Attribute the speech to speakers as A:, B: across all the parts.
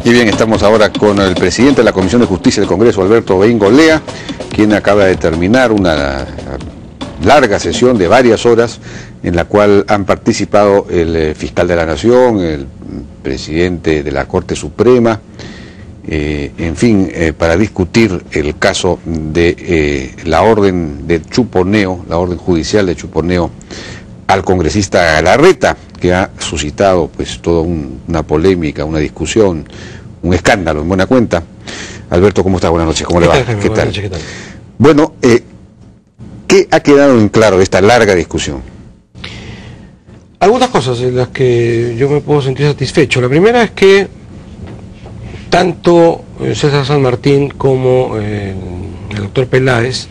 A: Y bien, estamos ahora con el presidente de la Comisión de Justicia del Congreso, Alberto Beín-Gordillo, quien acaba de terminar una larga sesión de varias horas en la cual han participado el fiscal de la Nación, el presidente de la Corte Suprema, en fin, para discutir el caso de la orden de chuponeo, la orden judicial de chuponeo al congresista Galarreta, que ha suscitado pues toda una polémica, una discusión, un escándalo en buena cuenta. Alberto, ¿cómo está? Buenas noches, ¿cómo le va? ¿Qué tal?
B: ¿Qué tal?
A: Bueno, ¿qué ha quedado en claro de esta larga discusión?
B: Algunas cosas en las que yo me puedo sentir satisfecho. La primera es que tanto César San Martín como el doctor Peláez,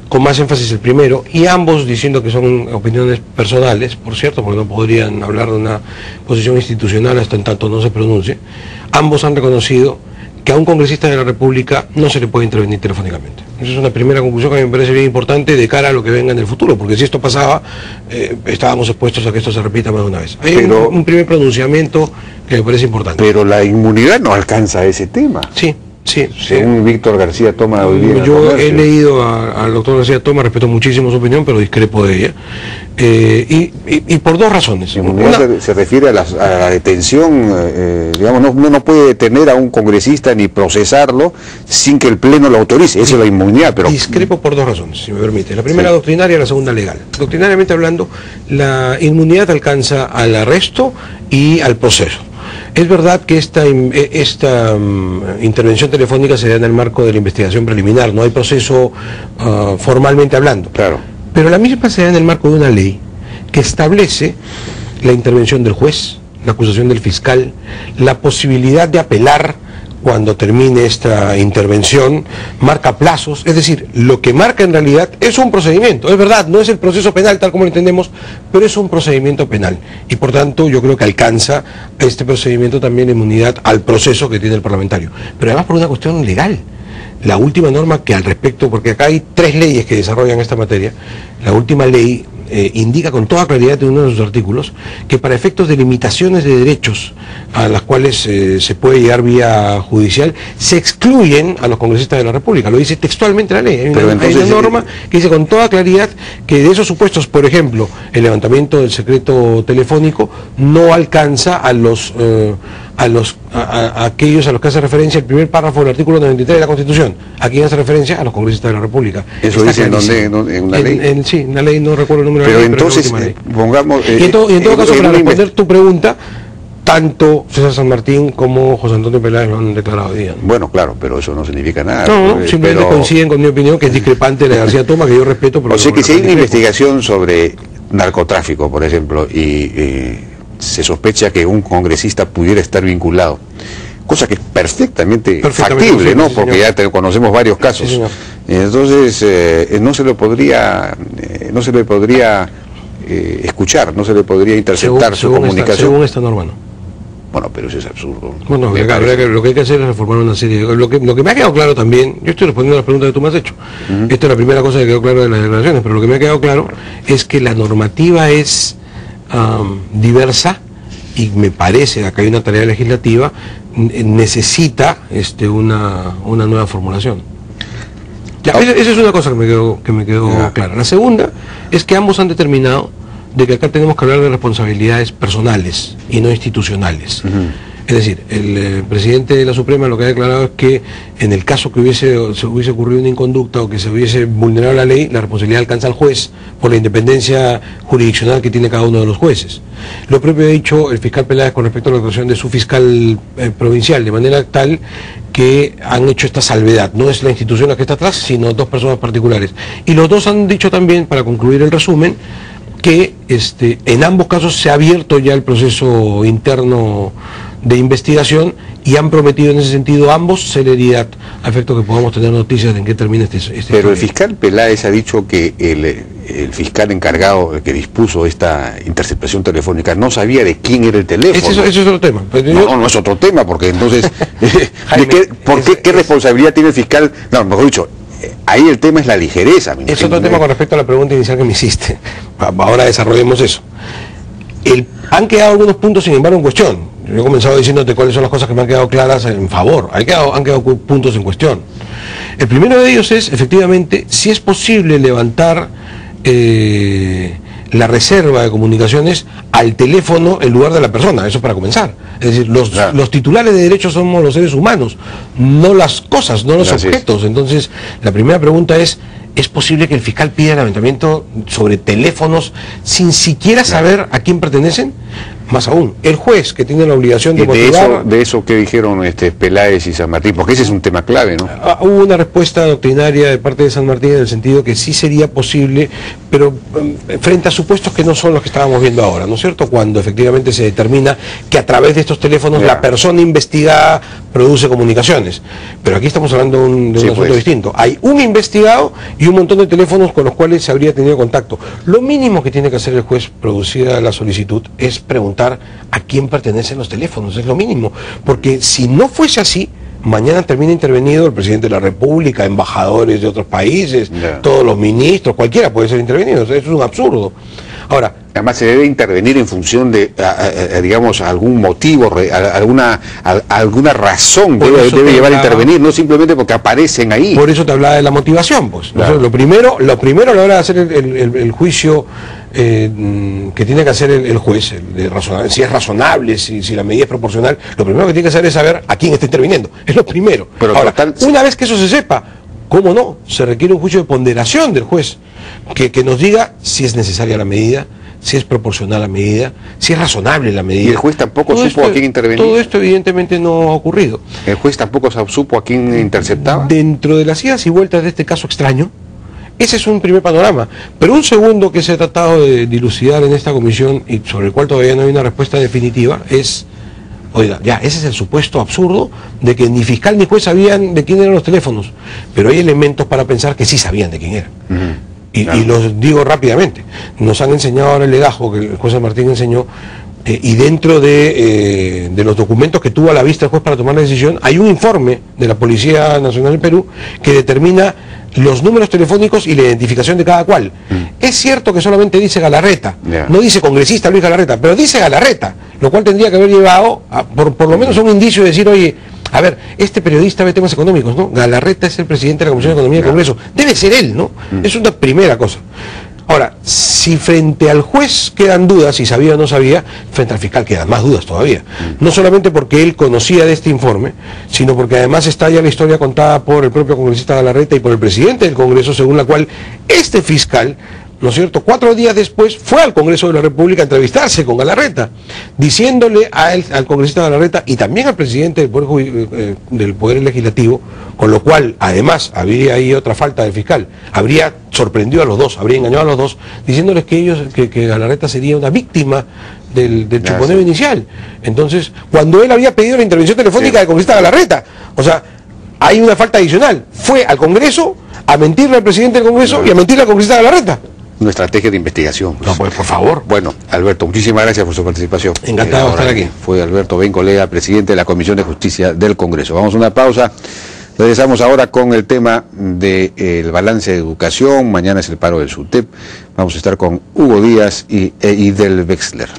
B: con más énfasis el primero, y ambos diciendo que son opiniones personales, por cierto, porque no podrían hablar de una posición institucional hasta en tanto no se pronuncie, ambos han reconocido que a un congresista de la República no se le puede intervenir telefónicamente. Esa es una primera conclusión que me parece bien importante de cara a lo que venga en el futuro, porque si esto pasaba, estábamos expuestos a que esto se repita más de una vez. Hay un primer pronunciamiento que me parece importante.
A: Pero la inmunidad no alcanza ese tema.
B: Sí. Sí,
A: según Víctor García Toma hoy día.
B: Yo he leído al doctor García Toma, respeto muchísimo su opinión, pero discrepo de ella. Y por dos razones.
A: La inmunidad se refiere a la detención, digamos, uno no puede detener a un congresista ni procesarlo sin que el Pleno lo autorice. Esa es la inmunidad, pero...
B: Discrepo por dos razones, si me permite. La primera doctrinaria y la segunda legal. Doctrinariamente hablando, la inmunidad alcanza al arresto y al proceso. Es verdad que esta intervención telefónica se da en el marco de la investigación preliminar, no hay proceso formalmente hablando.
A: Claro.
B: Pero la misma se da en el marco de una ley que establece la intervención del juez, la acusación del fiscal, la posibilidad de apelar cuando termine esta intervención, marca plazos, es decir, lo que marca en realidad es un procedimiento, es verdad, no es el proceso penal tal como lo entendemos, pero es un procedimiento penal, y por tanto yo creo que alcanza este procedimiento también inmunidad al proceso que tiene el parlamentario, pero además por una cuestión legal. La última norma que al respecto, porque acá hay 3 leyes que desarrollan esta materia, la última ley indica con toda claridad en uno de sus artículos que para efectos de limitaciones de derechos a las cuales se puede llegar vía judicial, se excluyen a los congresistas de la República. Lo dice textualmente la ley. Hay una norma que dice con toda claridad que de esos supuestos, por ejemplo, el levantamiento del secreto telefónico no alcanza a aquellos a los que hace referencia el primer párrafo del artículo 93 de la Constitución. Aquí hace referencia a los congresistas de la República.
A: ¿Eso dice en una ley?
B: Sí, en una ley, no recuerdo el número
A: pero
B: de la ley,
A: entonces, pongamos...
B: y en todo caso, para responder tu pregunta, tanto César San Martín como José Antonio Peláez lo han declarado hoy día.
A: Bueno, claro, pero eso no significa nada.
B: No, simplemente coinciden con mi opinión, que es discrepante de la García Toma, que yo respeto. Pero
A: o sea que si hay una investigación sobre narcotráfico, por ejemplo, y se sospecha que un congresista pudiera estar vinculado, cosa que es perfectamente factible, ¿no? Porque ya conocemos varios casos.
B: Sí,
A: entonces no se le podría escuchar, no se le podría interceptar su comunicación.
B: Según esta norma, no.
A: Bueno, pero eso es absurdo.
B: Bueno, lo que hay que hacer es reformar una serie de... Lo que me ha quedado claro también, yo estoy respondiendo a las preguntas que tú me has hecho. Esta es la primera cosa que quedó claro de las declaraciones, pero lo que me ha quedado claro es que la normativa es diversa, y me parece, acá hay una tarea legislativa, necesita una nueva formulación. Esa es una cosa que me quedó clara. La segunda es que ambos han determinado de que acá tenemos que hablar de responsabilidades personales y no institucionales. Es decir, el presidente de la Suprema lo que ha declarado es que en el caso que se hubiese ocurrido una inconducta o que se hubiese vulnerado la ley, la responsabilidad alcanza al juez por la independencia jurisdiccional que tiene cada uno de los jueces. Lo propio ha dicho el fiscal Peláez con respecto a la actuación de su fiscal provincial, de manera tal que han hecho esta salvedad. No es la institución la que está atrás, sino 2 personas particulares. Y los dos han dicho también, para concluir el resumen, que en ambos casos se ha abierto ya el proceso interno de investigación y han prometido en ese sentido ambos celeridad a efecto que podamos tener noticias de en qué termina este
A: Pero el fiscal Peláez ha dicho que el fiscal encargado que dispuso esta interceptación telefónica no sabía de quién era el teléfono.
B: Ese es otro tema.
A: No es otro tema, porque entonces Jaime, ¿qué responsabilidad tiene el fiscal? No, mejor dicho, ahí el tema es la ligereza.
B: Es otro tema con respecto a la pregunta inicial que me hiciste. Ahora desarrollemos eso. Han quedado algunos puntos, sin embargo, en cuestión. Yo he comenzado diciéndote cuáles son las cosas que me han quedado claras en favor. Han quedado puntos en cuestión. El primero de ellos es, efectivamente, si es posible levantar la reserva de comunicaciones al teléfono en lugar de la persona. Eso para comenzar. Es decir, los titulares de derechos somos los seres humanos, no las cosas, no los objetos. Entonces, la primera pregunta ¿es posible que el fiscal pida el levantamiento sobre teléfonos sin siquiera saber a quién pertenecen? Más aún, el juez que tiene la obligación de motivar...
A: De eso que dijeron Peláez y San Martín, porque ese es un tema clave, ¿no?
B: Hubo una respuesta doctrinaria de parte de San Martín en el sentido que sí sería posible, pero frente a supuestos que no son los que estábamos viendo ahora, ¿no es cierto? Cuando efectivamente se determina que a través de estos teléfonos la persona investigada produce comunicaciones. Pero aquí estamos hablando de un asunto distinto. Hay un investigado y un montón de teléfonos con los cuales se habría tenido contacto. Lo mínimo que tiene que hacer el juez, producida la solicitud, es preguntar a quién pertenecen los teléfonos, es lo mínimo, porque si no fuese así, mañana termina intervenido el presidente de la República, embajadores de otros países, todos los ministros, cualquiera puede ser intervenido, eso es un absurdo. Ahora,
A: además se debe intervenir en función de, digamos, algún motivo, alguna razón debe llevar a intervenir, no simplemente porque aparecen ahí.
B: Por eso te hablaba de la motivación, pues. Claro. Lo primero a la hora de hacer el juicio que tiene que hacer el juez, si es razonable, si la medida es proporcional, lo primero que tiene que hacer es saber a quién está interviniendo. Es lo primero.
A: Pero
B: ahora, una vez que eso se sepa, ¿cómo no? Se requiere un juicio de ponderación del juez, que nos diga si es necesaria la medida, si es proporcional la medida, si es razonable la medida.
A: Y el juez tampoco supo a quién intervenir.
B: Todo esto evidentemente no ha ocurrido.
A: ¿El juez tampoco supo a quién interceptaba?
B: Dentro de las idas y vueltas de este caso extraño, ese es un primer panorama. Pero un segundo que se ha tratado de dilucidar en esta comisión y sobre el cual todavía no hay una respuesta definitiva es... Oiga, ya, ese es el supuesto absurdo de que ni fiscal ni juez sabían de quién eran los teléfonos, pero hay elementos para pensar que sí sabían de quién eran. Y los digo rápidamente. Nos han enseñado ahora el legajo que el juez San Martín enseñó, y dentro de los documentos que tuvo a la vista el juez para tomar la decisión, hay un informe de la Policía Nacional del Perú que determina los números telefónicos y la identificación de cada cual. Es cierto que solamente dice Galarreta, no dice congresista Luis Galarreta, pero dice Galarreta, lo cual tendría que haber llevado por lo menos a un indicio de decir, oye, a ver, este periodista ve temas económicos, ¿no? Galarreta es el presidente de la Comisión de Economía del Congreso, debe ser él, ¿no? Es una primera cosa. Ahora, si frente al juez quedan dudas, si sabía o no sabía, frente al fiscal quedan más dudas todavía. No solamente porque él conocía de este informe, sino porque además está ya la historia contada por el propio congresista Galarreta y por el presidente del Congreso, según la cual este fiscal, ¿no es cierto?, 4 días después fue al Congreso de la República a entrevistarse con Galarreta, diciéndole al congresista Galarreta y también al presidente del Poder Legislativo, con lo cual, además, habría ahí otra falta del fiscal, habría sorprendido a los dos, habría engañado a los dos, diciéndoles que Galarreta sería una víctima del chuponeo inicial. Entonces, cuando él había pedido la intervención telefónica del congresista Galarreta, o sea, hay una falta adicional, fue al Congreso a mentirle al presidente del Congreso y a mentirle al congresista Galarreta.
A: Una estrategia de investigación.
B: No, pues por favor.
A: Bueno, Alberto, muchísimas gracias por su participación.
B: Encantado de estar aquí.
A: Fue Alberto Bengolea, presidente de la Comisión de Justicia del Congreso. Vamos a una pausa. Regresamos ahora con el tema del balance de educación. Mañana es el paro del SUTEP. Vamos a estar con Hugo Díaz y del Wexler.